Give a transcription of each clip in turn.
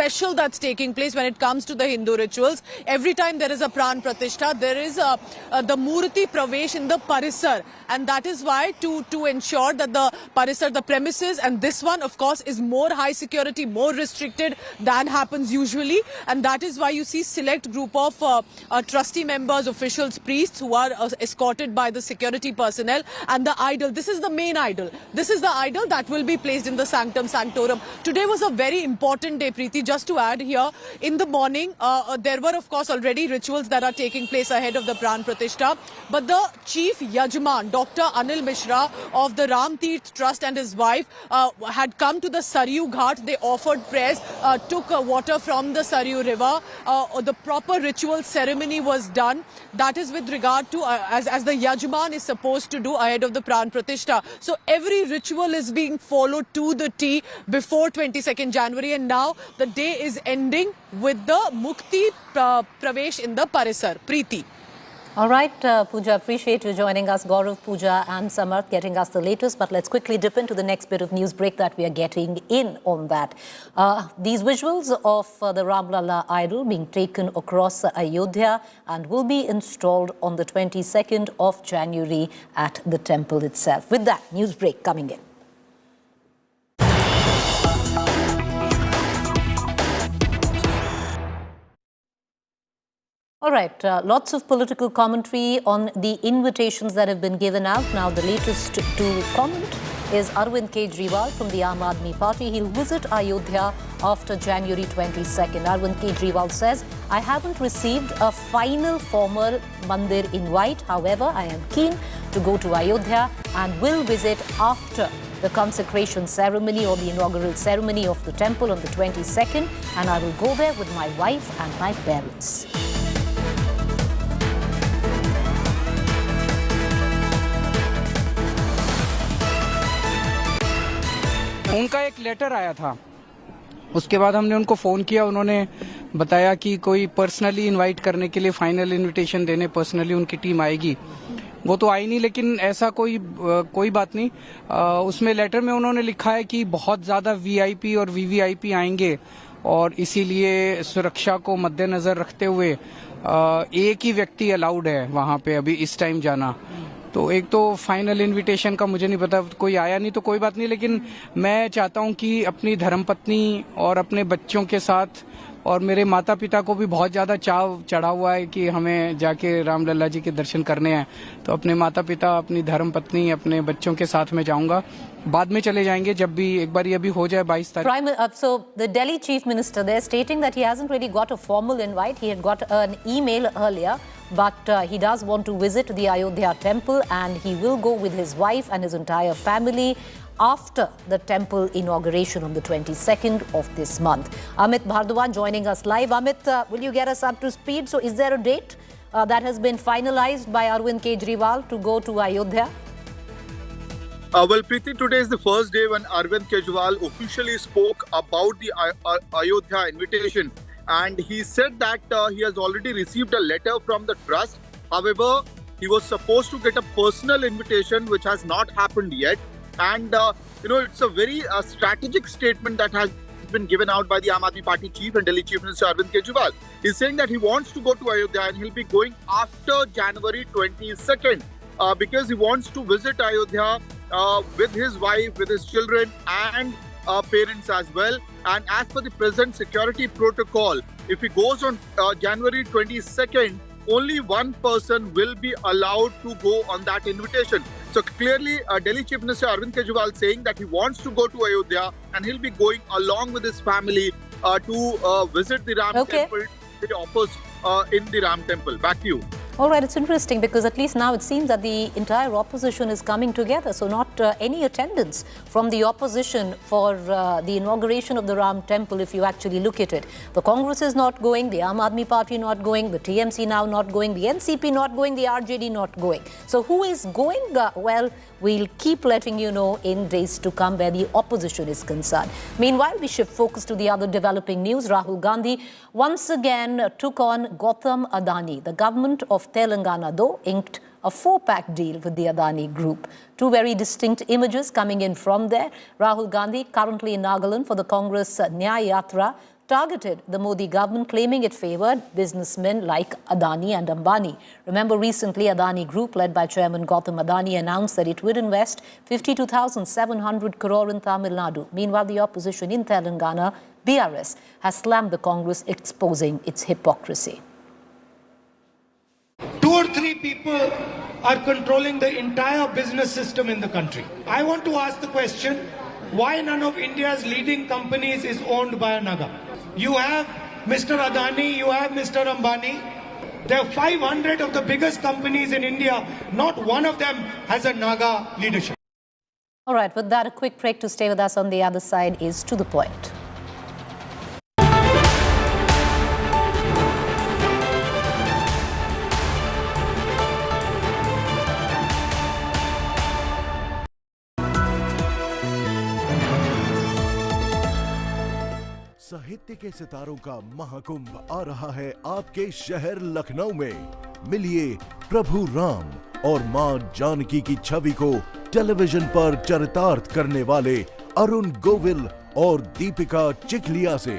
special that's taking place when it comes to the Hindu rituals. Every time there is a Pran Pratishtha, there is the Murti Pravesh in the Parisar. And that is why to ensure that the Parisar, the premises, and this one, of course, is more high security, more restricted than happens usually. And that is why you see select group of trustee members, officials, priests who are escorted by the security personnel. And the idol, this is the main idol. This is the idol that will be placed in the Sanctum Sanctorum. Today was a very important day, Preeti. Just to add here, in the morning, there were, of course, already rituals that are taking place ahead of the Pran Pratishtha. But the chief Yajman, Dr. Anil Mishra of the Ram Tirth Trust, and his wife had come to the Saryu Ghat. They offered prayers, took water from the Saryu river. The proper ritual ceremony was done. That is with regard to, as the Yajman is supposed to do ahead of the Pran Pratishtha. So every ritual is being followed to the T before 22nd January. And now the day is ending with the Mukti Pravesh in the Parisar. Preeti. All right, Pooja, appreciate you joining us. Gaurav, Pooja and Samarth getting us the latest. But let's quickly dip into the next bit of news break that we are getting in on that. These visuals of the Ram Lalla idol being taken across Ayodhya and will be installed on the 22nd of January at the temple itself. With that, news break coming in. All right, lots of political commentary on the invitations that have been given out. Now, the latest to comment is Arvind Kejriwal from the Aam Admi Party. He'll visit Ayodhya after January 22nd. Arvind Kejriwal says, I haven't received a final formal mandir invite. However, I am keen to go to Ayodhya and will visit after the consecration ceremony or the inaugural ceremony of the temple on the 22nd. And I will go there with my wife and my parents. उनका एक letter आया था, उसके बाद हमने उनको phone किया, उन्होंने बताया कि कोई पर्सनली इनवाइट करने के लिए फाइनल इनविटेशन देने पर्सनली उनकी टीम आएगी। वो तो आई नहीं, लेकिन ऐसा कोई बात नहीं। उसमें लेटर में उन्होंने लिखा है कि बहुत ज़्यादा वीआईपी और वीवीआईपी आएंगे और इसीलिए सुरक्षा को मद्देनज़र रखते हुए एक ही व्यक्ति अलाउड है वहाँ पे अभी इस टाइम जाना। तो एक तो फाइनल इनविटेशन का मुझे नहीं पता, कोई आया नहीं तो कोई बात नहीं, लेकिन मैं चाहता हूं कि अपनी धर्मपत्नी और अपने बच्चों के साथ और मेरे माता पिता को भी बहुत ज़्यादा चाव चढ़ा हुआ है कि हमें जाके रामलला जी के दर्शन करने हैं। तो अपने माता पिता, अपनी धर्मपत्नी, अपने बच्चों के साथ में जाऊंगा। बाद में चले जाएंगे जब भी एक बार ये भी हो जाए 22 तारीख। So the Delhi Chief Minister there stating that he hasn't really got a formal invite. He had got an email earlier, but he does want to visit the Ayodhya temple and he will go with his wife and his entire family after the temple inauguration on the 22nd of this month. Amit Bhardwaj joining us live. Amit, will you get us up to speed? So is there a date that has been finalized by Arvind Kejriwal to go to Ayodhya? Well, Preeti, today is the first day when Arvind Kejriwal officially spoke about the Ayodhya invitation. And he said that he has already received a letter from the trust. However, he was supposed to get a personal invitation, which has not happened yet. And, it's a very strategic statement that has been given out by the Aam Admi Party chief and Delhi Chief Minister Arvind Kejriwal. He's saying that he wants to go to Ayodhya and he'll be going after January 22nd because he wants to visit Ayodhya with his wife, with his children and parents as well. And as per the present security protocol, if he goes on January 22nd, only one person will be allowed to go on that invitation. So clearly, Delhi Chief Minister Arvind Kejriwal saying that he wants to go to Ayodhya and he'll be going along with his family to visit the Ram temple. He offers in the Ram temple. Back to you. All right, it's interesting because at least now it seems that the entire opposition is coming together. So not any attendance from the opposition for the inauguration of the Ram temple, if you actually look at it. The Congress is not going, the Aam Admi Party not going, the TMC now not going, the NCP not going, the RJD not going. So who is going? Well, we'll keep letting you know in days to come where the opposition is concerned. Meanwhile, we shift focus to the other developing news. Rahul Gandhi once again took on Gautam Adani. The government of Telangana, though, inked a 4-pack deal with the Adani group. Two very distinct images coming in from there. Rahul Gandhi, currently in Nagaland for the Congress Nyaya Yatra, targeted the Modi government, claiming it favored businessmen like Adani and Ambani. Remember, recently Adani Group, led by Chairman Gautam Adani, announced that it would invest 52,700 crore in Tamil Nadu. Meanwhile, the opposition in Telangana, BRS, has slammed the Congress, exposing its hypocrisy. 2 or 3 people are controlling the entire business system in the country. I want to ask the question, why none of India's leading companies is owned by a Naga? You have Mr. Adani, you have Mr. Ambani. There are 500 of the biggest companies in India. Not one of them has a Naga leadership. All right, with that, a quick break. To stay with us on the other side is To The Point. साहित्य के सितारों का महाकुंभ आ रहा है आपके शहर लखनऊ में। मिलिए प्रभु राम और मां जानकी की छवि को टेलीविजन पर चरितार्थ करने वाले अरुण गोविल और दीपिका चिखलिया से।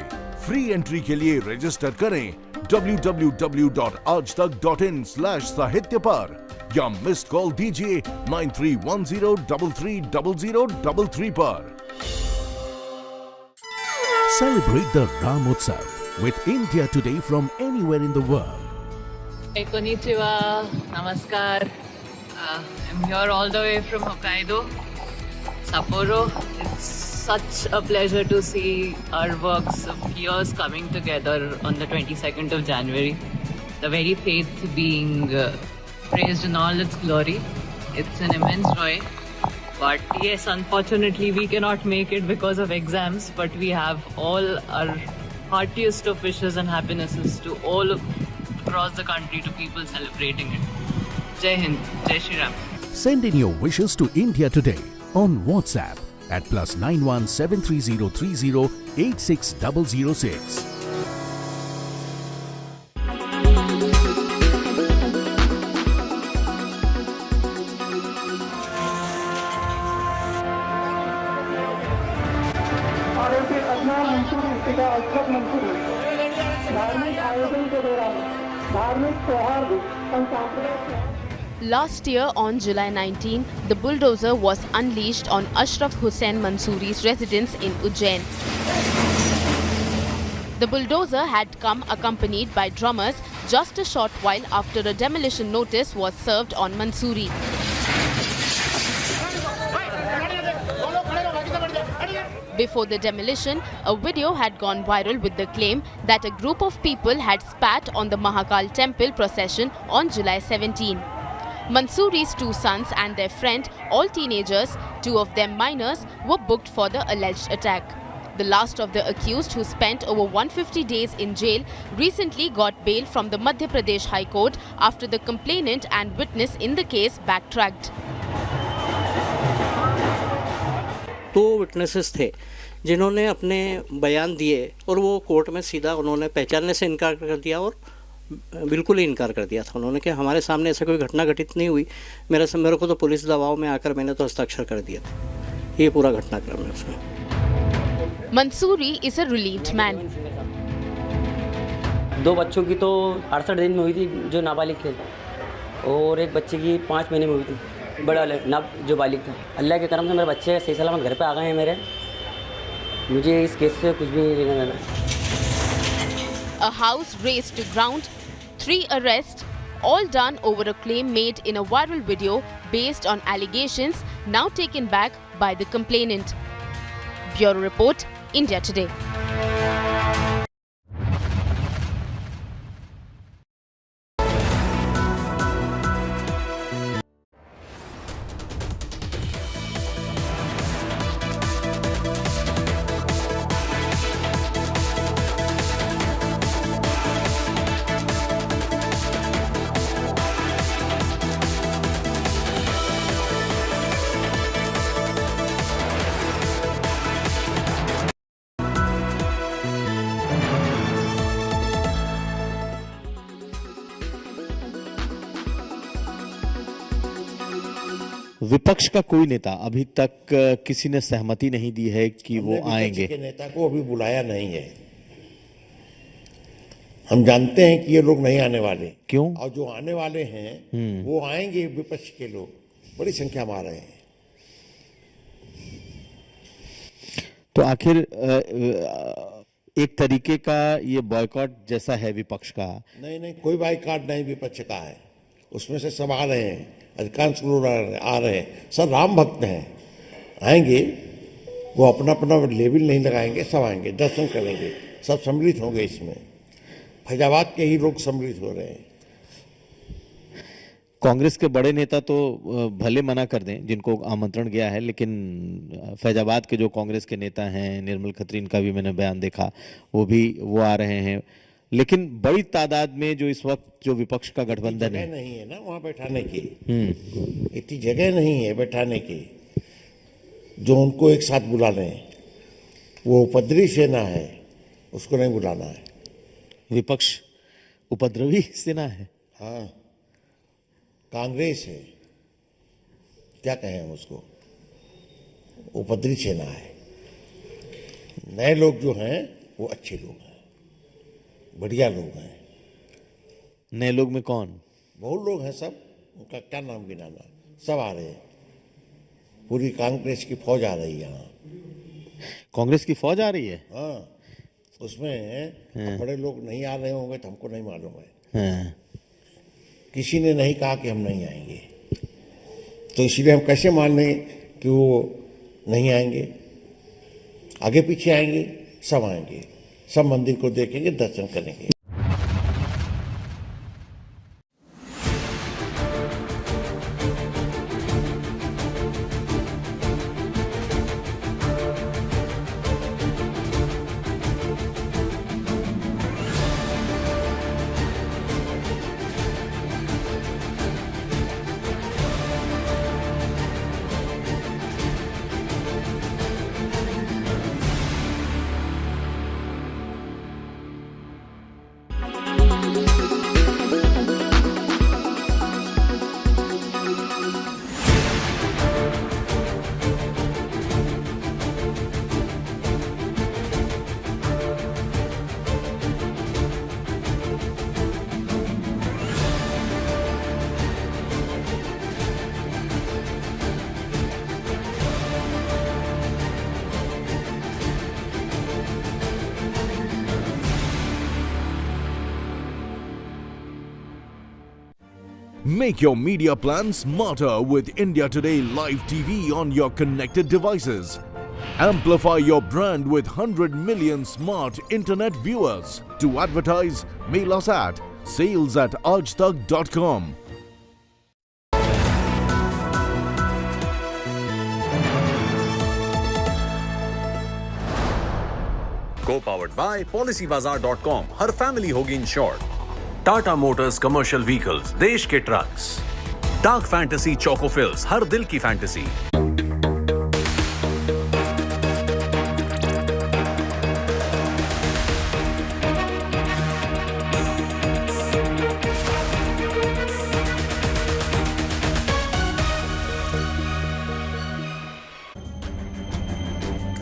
फ्री एंट्री के लिए रजिस्टर करें www.aajtak.in/साहित्य पर या मिस्ड कॉल दीजिए 9310330033 पर। Celebrate the Ram Utsav with India Today from anywhere in the world. Hey, konnichiwa, namaskar. I'm here all the way from Hokkaido, Sapporo. It's such a pleasure to see our works of years coming together on the 22nd of January. The very faith being praised in all its glory. It's an immense joy. But yes, unfortunately, we cannot make it because of exams. But we have all our heartiest of wishes and happinesses to all across the country, to people celebrating it. Jai Hind, Jai Shri Ram. Send in your wishes to India Today on WhatsApp at +91 73030 86006. Last year on July 19, the bulldozer was unleashed on Ashraf Hussain Mansoori's residence in Ujjain. The bulldozer had come accompanied by drummers just a short while after a demolition notice was served on Mansoori. Before the demolition, a video had gone viral with the claim that a group of people had spat on the Mahakal temple procession on July 17. Mansoori's 2 sons and their friend, all teenagers, 2 of them minors, were booked for the alleged attack. The last of the accused, who spent over 150 days in jail, recently got bail from the Madhya Pradesh High Court after the complainant and witness in the case backtracked. 2 witnesses थे जिन्होंने अपने बयान दिए और वो court में सीधा उन्होंने पहचानने से इनकार कर दिया और बिल्कुल ही इनकार कर दिया था उन्होंने कि हमारे सामने ऐसा कोई घटना घटित नहीं हुई। मेरे को तो पुलिस दबाव में आकर मैंने तो हस्ताक्षर कर दिया था। ये पूरा घटनाक्रम है उसमें। Mansoori is a relieved man. 2 बच्चों की तो 68 दिन में हुई थी जो नाबालिग थे और एक बच्चे की 5 महीने में हुई थी बड़ा जो बालिग था। अल्लाह के करम से मेरे बच्चे सही सलामत घर पे आ गए हैं मेरे। मुझे इस केस से कुछ भी नहीं लेना देना। A house razed to ground, 3 arrests, all done over a claim made in a viral video based on allegations now taken back by the complainant. Bureau Report, India Today. विपक्ष का कोई नेता अभी तक किसी ने सहमति नहीं दी है कि वो आएंगे। के नेता को अभी बुलाया नहीं है हम जानते हैं कि ये लोग नहीं आने वाले। क्यों? और जो आने वाले हैं वो आएंगे, विपक्ष के लोग बड़ी संख्या में आ रहे हैं। तो आखिर एक तरीके का ये बॉयकॉट जैसा है विपक्ष का? नहीं, कोई बॉयकॉट नहीं विपक्ष का है। उसमें से सब आ रहे हैं, अधिकांश लोग आ रहे हैं, सब राम भक्त हैं, आएंगे। वो अपना अपना लेबल नहीं लगाएंगे, सब आएंगे, दर्शन करेंगे, सब सम्मिलित होंगे। इसमें फैजाबाद के ही लोग सम्मिलित हो रहे हैं। कांग्रेस के बड़े नेता तो भले मना कर दें जिनको आमंत्रण गया है, लेकिन फैजाबाद के जो कांग्रेस के नेता हैं, निर्मल खत्रीन का भी मैंने बयान देखा, वो आ रहे हैं। लेकिन बड़ी तादाद में जो इस वक्त जो विपक्ष का गठबंधन है, नहीं है ना वहाँ बैठाने की, इतनी जगह नहीं है बैठाने की जो उनको एक साथ बुला लें। वो उपद्रवी सेना है, उसको नहीं बुलाना है। विपक्ष उपद्रवी सेना है? हाँ, कांग्रेस है, क्या कहें हम उसको, उपद्रवी सेना है। नए लोग जो हैं वो अच्छे लोग हैं, बढ़िया लोग हैं। नए लोग में कौन? बहुत लोग हैं, सब उनका क्या नाम गिनाना, सब आ रहे हैं। पूरी कांग्रेस की फौज आ रही है यहाँ। कांग्रेस की फौज आ रही है? हाँ, उसमें बड़े लोग नहीं आ रहे होंगे तो हमको नहीं मालूम है। हाँ। किसी ने नहीं कहा कि हम नहीं आएंगे, तो इसलिए हम कैसे मान लें कि वो नहीं आएंगे? आगे पीछे आएंगे, सब आएंगे, सब मंदिर को देखेंगे, दर्शन करेंगे। Make your media plan smarter with India Today Live TV on your connected devices. Amplify your brand with 100 million smart internet viewers. To advertise, mail us at sales@aajtak.com. Co-powered by PolicyBazaar.com. हर family होगी insured. Tata Motors commercial vehicles, देश के trucks. Dark Fantasy Chocofills, हर दिल की फैंटेसी।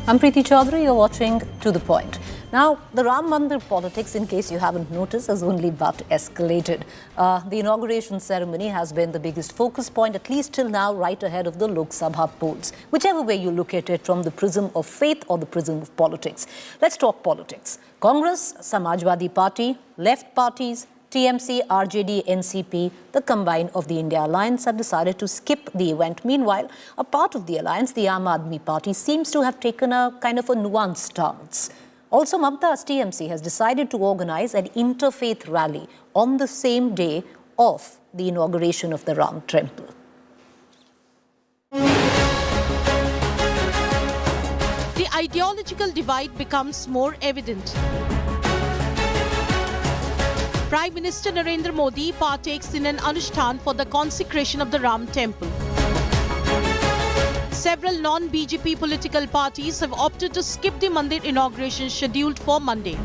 I'm Preeti Choudhry, you're watching To The Point. Now, the Ram Mandir politics, in case you haven't noticed, has only but escalated. The inauguration ceremony has been the biggest focus point, at least till now, right ahead of the Lok Sabha polls. Whichever way you look at it, from the prism of faith or the prism of politics. Let's talk politics. Congress, Samajwadi Party, left parties, TMC, RJD, NCP, the combine of the India Alliance have decided to skip the event. Meanwhile, a part of the alliance, the Aam Aadmi Party, seems to have taken a kind of a nuanced stance. Also, Mamta's TMC has decided to organize an interfaith rally on the same day of the inauguration of the Ram Temple. The ideological divide becomes more evident. Prime Minister Narendra Modi partakes in an Anushtan for the consecration of the Ram Temple. Several non-BJP political parties have opted to skip the mandir inauguration scheduled for Monday.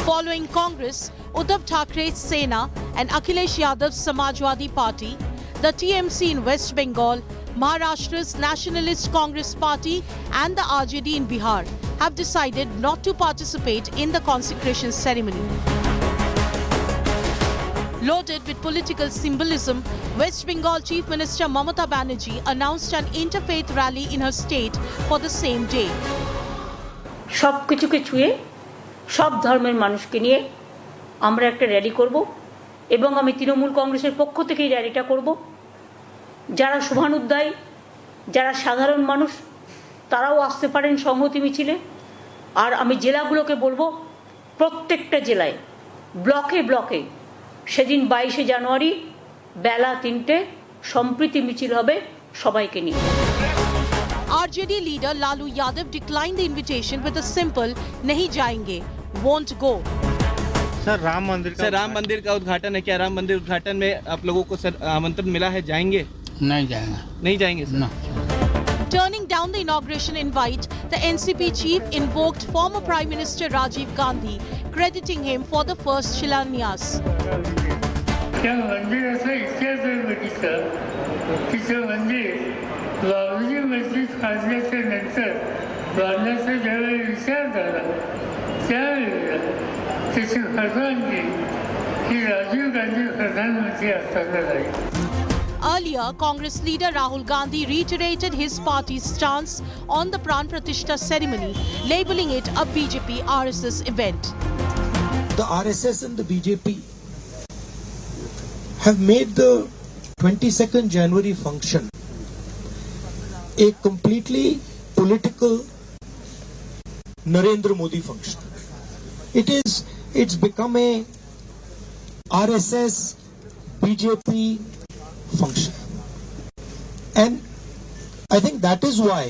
Following Congress, Uddhav Thackeray's Sena and Akhilesh Yadav's Samajwadi Party, the TMC in West Bengal, Maharashtra's Nationalist Congress Party and the RJD in Bihar have decided not to participate in the consecration ceremony. Loaded with political symbolism, West Bengal Chief Minister Mamata Banerjee announced an interfaith rally in her state for the same day. সবকিছুকে ছুঁয়ে সব ধর্মের মানুষকে নিয়ে আমরা একটা rally করব এবং আমি তৃণমূল কংগ্রেসের পক্ষ থেকে এই র্যালিটা করব। যারা শুভানুদ্দায়ী, যারা সাধারণ মানুষ, তারাও আসতে পারেন সংহতি মিছিলে। আর আমি জেলাগুলোকে বলবো প্রত্যেকটা জেলায় ব্লকে ব্লকে সেদিন 22শে জানুয়ারি বেলা 3টে সম্প্রীতি মিছিল হবে সবাইকে নিয়ে। RJD leader Lalu Yadav declined the invitation with a simple "नहीं जाएंगे, won't go." सर राम मंदिर का उद्घाटन है, क्या राम मंदिर उद्घाटन में आप लोगों को सर आमंत्रण मिला है, जाएंगे? नहीं जाएंगे sir. No. Turning down the inauguration invite, the NCP chief invoked former Prime Minister Rajiv Gandhi, crediting him for the first Shilanyas. त्या मंदिर असं इतिहास आहे बघितलं की ते मंदिर बाबूजी मस्जिद काढल्याच्या नंतर बांधण्याचा ज्यावेळी विचार झाला त्यावेळेला त्याची परवानगी ही राजीव गांधी प्रधानमंत्री असताना झाली. Earlier, Congress leader Rahul Gandhi reiterated his party's stance on the Pran Pratishtha ceremony, labeling it a BJP RSS event. The RSS and the BJP have made the 22nd January function a completely political Narendra Modi function. It's become a RSS BJP function, and I think that is why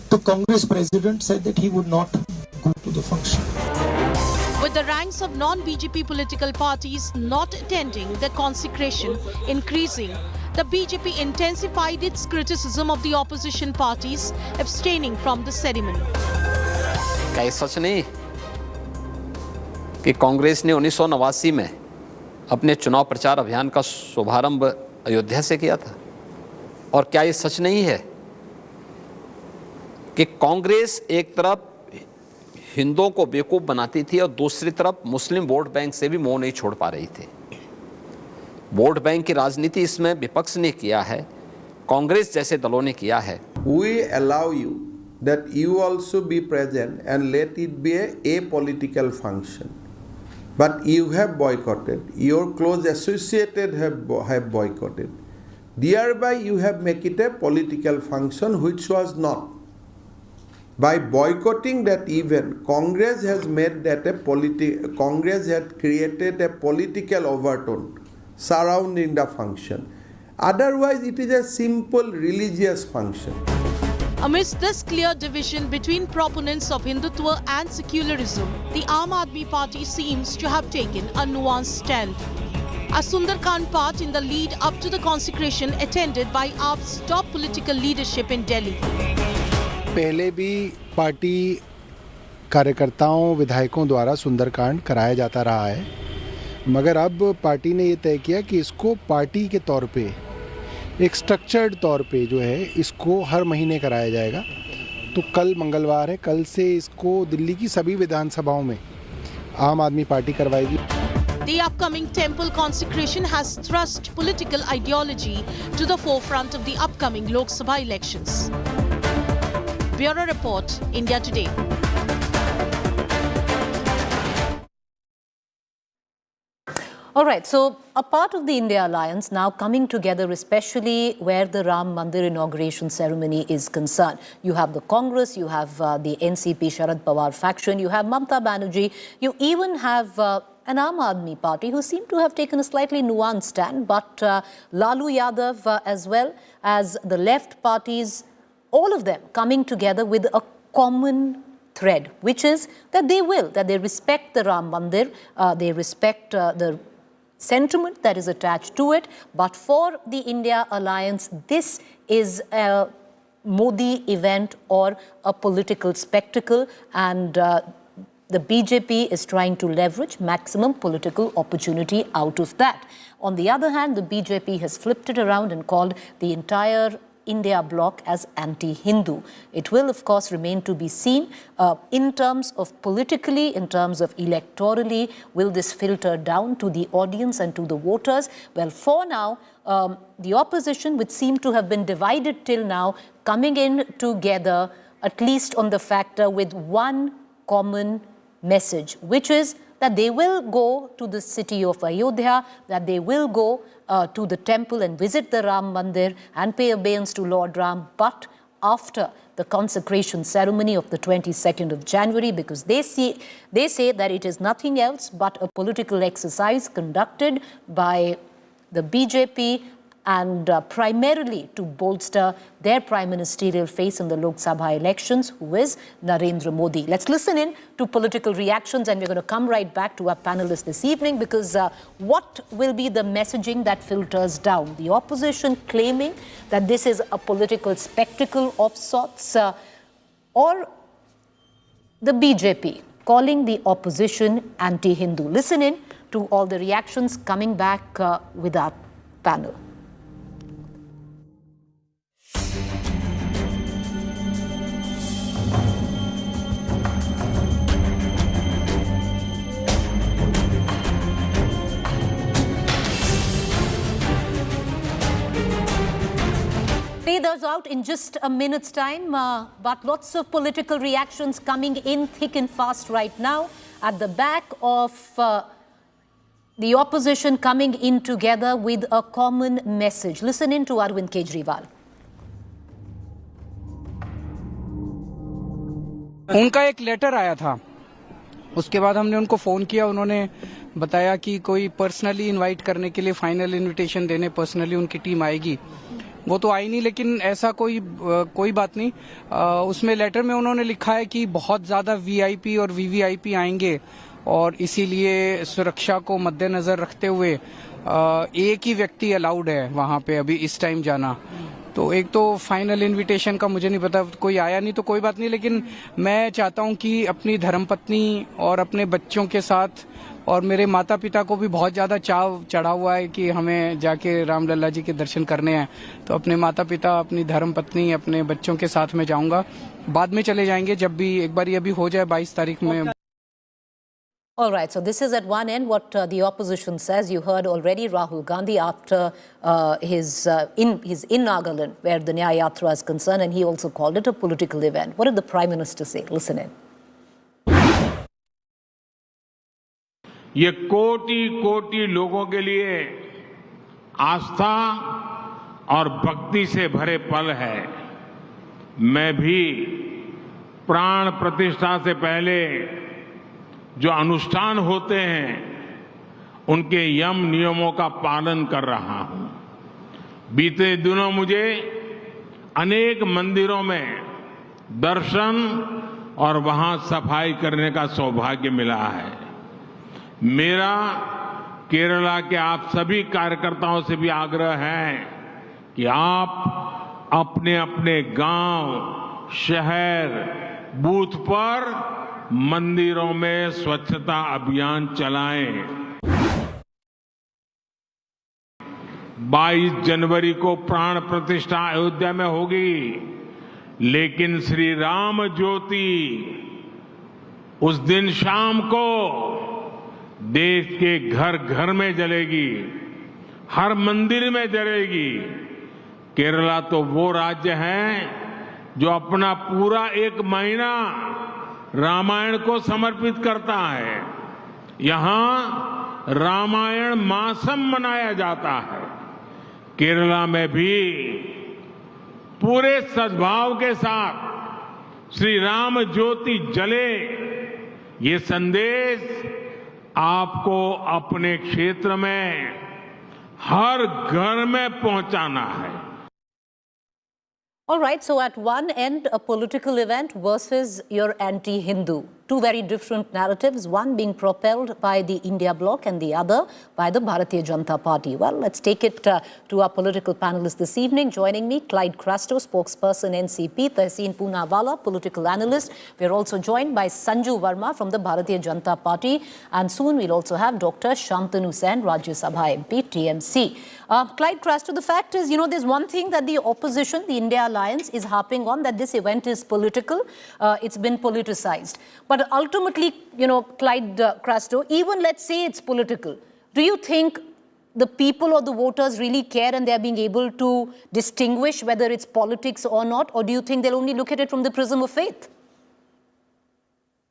the Congress president said that he would not go to the function. With the ranks of non-BJP political parties not attending the consecration increasing, the BJP intensified its criticism of the opposition parties abstaining from the ceremony. क्या ये सच नहीं कि कांग्रेस ने 1989 में अपने चुनाव प्रचार अभियान का शुभारंभ अयोध्या से किया था? और क्या ये सच नहीं है कि कांग्रेस एक तरफ हिंदुओं को बेवकूफ़ बनाती थी और दूसरी तरफ मुस्लिम वोट बैंक से भी मुंह नहीं छोड़ पा रही थी? वोट बैंक की राजनीति इसमें विपक्ष ने किया है, कांग्रेस जैसे दलों ने किया है. We allow you that you also be present and let it be a political function. But you have boycotted, your close associated have boycotted. Thereby you have made it a political function which was not. By boycotting that event, Congress has made that Congress had created a political overtone surrounding the function. Otherwise, it is a simple religious function. Amidst this clear division between proponents of Hindutva and secularism, the Aam Aadmi Party seems to have taken a nuanced stand. A Sundarkand part in the lead up to the consecration attended by AAP's top political leadership in Delhi. पहले भी party कार्यकर्ताओं विधायकों द्वारा सुंदरकांड कराया जाता रहा है, मगर अब पार्टी ने ये तय किया कि इसको पार्टी के तौर पे एक स्ट्रक्चर्ड तौर पे जो है इसको हर महीने कराया जाएगा. तो कल मंगलवार है, कल से इसको दिल्ली की सभी विधानसभाओं में आम आदमी पार्टी करवाएगी. The upcoming temple consecration has thrust political ideology to the forefront of the upcoming Lok Sabha elections. Bureau Report, India Today. All right, so a part of the India Alliance now coming together, especially where the Ram Mandir inauguration ceremony is concerned. You have the Congress, you have the NCP Sharad Pawar faction, you have Mamata Banerjee, you even have an Aam Aadmi Party who seem to have taken a slightly nuanced stand, but Lalu Yadav as well as the left parties, all of them coming together with a common thread, which is that they respect the Ram Mandir, they respect the sentiment that is attached to it. But for the India Alliance, this is a Modi event or a political spectacle, and the BJP is trying to leverage maximum political opportunity out of that. On the other hand, the BJP has flipped it around and called the entire India bloc as anti-Hindu. It will, of course, remain to be seen in terms of politically, in terms of electorally, will this filter down to the audience and to the voters? Well, for now, the opposition, which seemed to have been divided till now, coming in together, at least on the factor with one common message, which is that they will go to the city of Ayodhya, that they will go to the temple and visit the Ram Mandir and pay obeisance to Lord Ram, but after the consecration ceremony of the 22nd of January, because they say that it is nothing else but a political exercise conducted by the BJP and primarily to bolster their prime ministerial face in the Lok Sabha elections, who is Narendra Modi. Let's listen in to political reactions, and we're going to come right back to our panelists this evening, because what will be the messaging that filters down? The opposition claiming that this is a political spectacle of sorts, or the BJP calling the opposition anti-Hindu? Listen in to all the reactions coming back with our panel. Play those out in just a minute's time, but lots of political reactions coming in thick and fast right now at the back of the opposition coming in together with a common message. Listen in to Arvind Kejriwal. उनका एक letter आया था, उसके बाद हमने उनको phone किया, उन्होंने बताया कि कोई पर्सनली इनवाइट करने के लिए, फाइनल इनविटेशन देने पर्सनली उनकी टीम आएगी। वो तो आई नहीं, लेकिन ऐसा कोई बात नहीं। उसमें लेटर में उन्होंने लिखा है कि बहुत ज्यादा वीआईपी और वीवीआईपी आएंगे और इसीलिए सुरक्षा को मद्देनजर रखते हुए एक ही व्यक्ति अलाउड है वहां पे अभी इस टाइम जाना। तो एक तो फाइनल इनविटेशन का मुझे नहीं पता, कोई आया नहीं तो कोई बात नहीं, लेकिन मैं चाहता हूं कि अपनी धर्मपत्नी और अपने बच्चों के साथ, और मेरे माता पिता को भी बहुत ज्यादा चाव चढ़ा हुआ है कि हमें जाके रामलला जी के दर्शन करने हैं, तो अपने माता पिता, अपनी धर्मपत्नी, अपने बच्चों के साथ में जाऊंगा। बाद में चले जाएंगे जब भी, एक बार ये भी हो जाए 22 तारीख में। All right, so this is at one end what the opposition says. You heard already Rahul Gandhi after his in Nagaland, where the Nyaya Yatra is concerned, and he also called it a political event. What did the Prime Minister say? Listen in. ये कोटि-कोटि लोगों के लिए आस्था और भक्ति से भरे पल है। मैं भी प्राण प्रतिष्ठा से पहले जो अनुष्ठान होते हैं उनके यम नियमों का पालन कर रहा हूं। बीते दिनों मुझे अनेक मंदिरों में दर्शन और वहां सफाई करने का सौभाग्य मिला है। मेरा केरला के आप सभी कार्यकर्ताओं से भी आग्रह है कि आप अपने अपने गांव, शहर, बूथ पर मंदिरों में स्वच्छता अभियान चलाएं। 22 जनवरी को प्राण प्रतिष्ठा अयोध्या में होगी, लेकिन श्री राम ज्योति उस दिन शाम को देश के घर घर में जलेगी, हर मंदिर में जलेगी। केरला तो वो राज्य है जो अपना पूरा 1 महीना रामायण को समर्पित करता है। यहां रामायण मासम मनाया जाता है। केरला में भी पूरे सद्भाव के साथ श्री राम ज्योति जले, ये संदेश आपको अपने क्षेत्र में हर घर में पहुंचाना है। All right, so at one end, a political event versus your anti-Hindu. Two very different narratives, one being propelled by the India bloc and the other by the Bharatiya Janata Party. Well, let's take it to our political panelists this evening. Joining me, Clyde Crasto, spokesperson NCP, Tehseen Poonawalla, political analyst. We're also joined by Sanju Verma from the Bharatiya Janata Party. And soon we'll also have Dr. Shantanu Sen, Rajya Sabha MP, TMC. Clyde Crasto, the fact is, there's one thing that the opposition, the India Alliance, is harping on, that this event is political. It's been politicized. But ultimately, Clyde Crasto, even let's say it's political, do you think the people or the voters really care and they're being able to distinguish whether it's politics or not? Or do you think they'll only look at it from the prism of faith?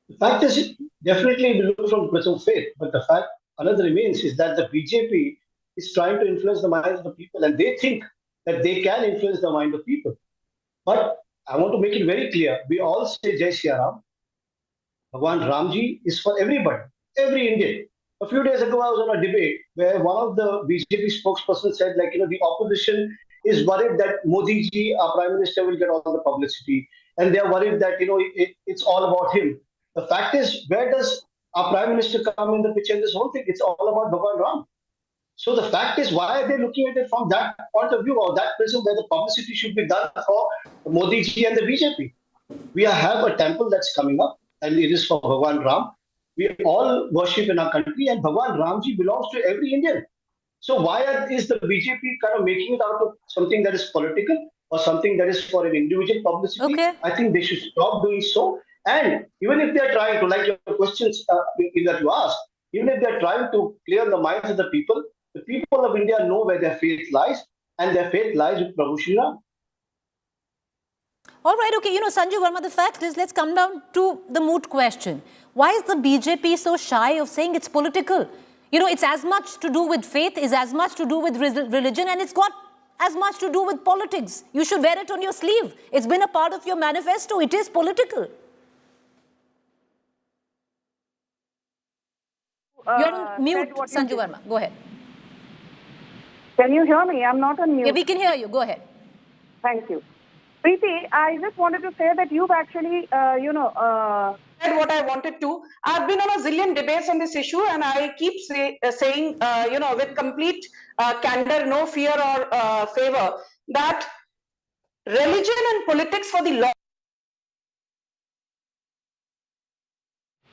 The fact is, definitely we look from the prism of faith. But the fact, another remains, is that the BJP is trying to influence the minds of the people, and they think that they can influence the mind of people. But I want to make it very clear, we all say Jai Shri Ram. Bhagwan Ramji is for everybody, every Indian. A few days ago, I was on a debate where one of the BJP spokespersons said, the opposition is worried that Modi ji, our Prime Minister, will get all the publicity. And they are worried that, it's all about him. The fact is, where does our Prime Minister come in the picture in this whole thing? It's all about Bhagwan Ram. So the fact is, why are they looking at it from that point of view, or that prism where the publicity should be done for Modi ji and the BJP? We have a temple that's coming up, and it is for Bhagwan Ram. We all worship in our country, and Bhagwan Ramji belongs to every Indian. So why is the BJP kind of making it out of something that is political or something that is for an individual publicity? Okay. I think they should stop doing so. And even if they are trying to, like your questions that you asked, even if they are trying to clear the minds of the people of India know where their faith lies, and their faith lies with Prabhu Shri Ram. All right, okay, Sanju Verma, the fact is, let's come down to the moot question. Why is the BJP so shy of saying it's political? It's as much to do with faith, it's as much to do with religion, and it's got as much to do with politics. You should wear it on your sleeve. It's been a part of your manifesto. It is political. You're on mute, Sanju Verma. Go ahead. Can you hear me? I'm not on mute. Yeah, we can hear you. Go ahead. Thank you. Preeti, I just wanted to say that you've actually, said what I wanted to. I've been on a zillion debates on this issue, and I keep saying, with complete candor, no fear or favor, that religion and politics for the law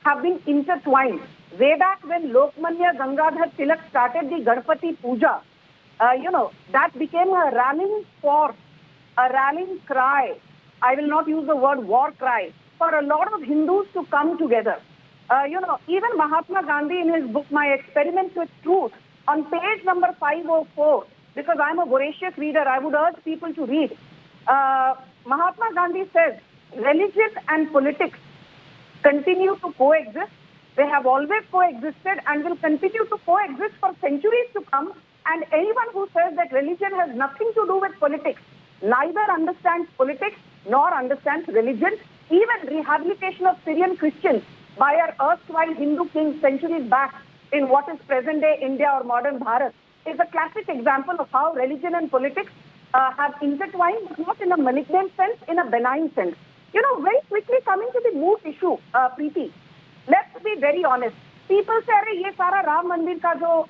have been intertwined. Way back when Lokmanya Gangadhar Tilak started the Ganpati Puja, that became a rallying force, a rallying cry. I will not use the word war cry, for a lot of Hindus to come together. Even Mahatma Gandhi in his book, My Experiments with Truth, on page number 504, because I'm a voracious reader, I would urge people to read. Mahatma Gandhi says, religion and politics continue to coexist. They have always coexisted and will continue to coexist for centuries to come. And anyone who says that religion has nothing to do with politics neither understands politics nor understands religion. Even rehabilitation of Syrian Christians by our erstwhile Hindu kings centuries back in what is present-day India or modern Bharat is a classic example of how religion and politics have intertwined, but not in a malignant sense, in a benign sense. Very quickly coming to the moot issue, Preeti, let's be very honest. People say, "Arey, ye sara Ram Mandir ka jo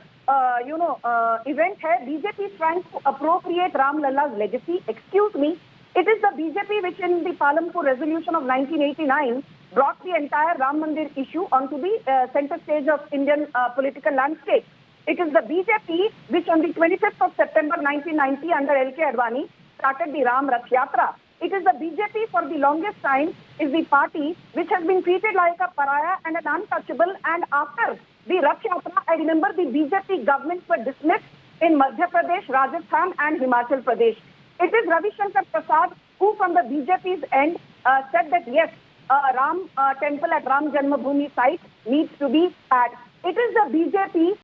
event hai, BJP is trying to appropriate Ram Lalla's legacy." Excuse me, it is the BJP which in the Palampur resolution of 1989 brought the entire Ram Mandir issue onto the center stage of Indian political landscape. It is the BJP which on the 25th of September 1990 under L.K. Adani started the Ram Rath Yatra. It is the BJP for the longest time is the party which has been treated like a pariah and an untouchable, and after the Rath Yatra, I remember the BJP governments were dismissed in Madhya Pradesh, Rajasthan and Himachal Pradesh. It is Ravi Shankar Prasad who from the BJP's end said that yes, Ram temple at Ram Janmabhoomi site needs to be had. It is the BJP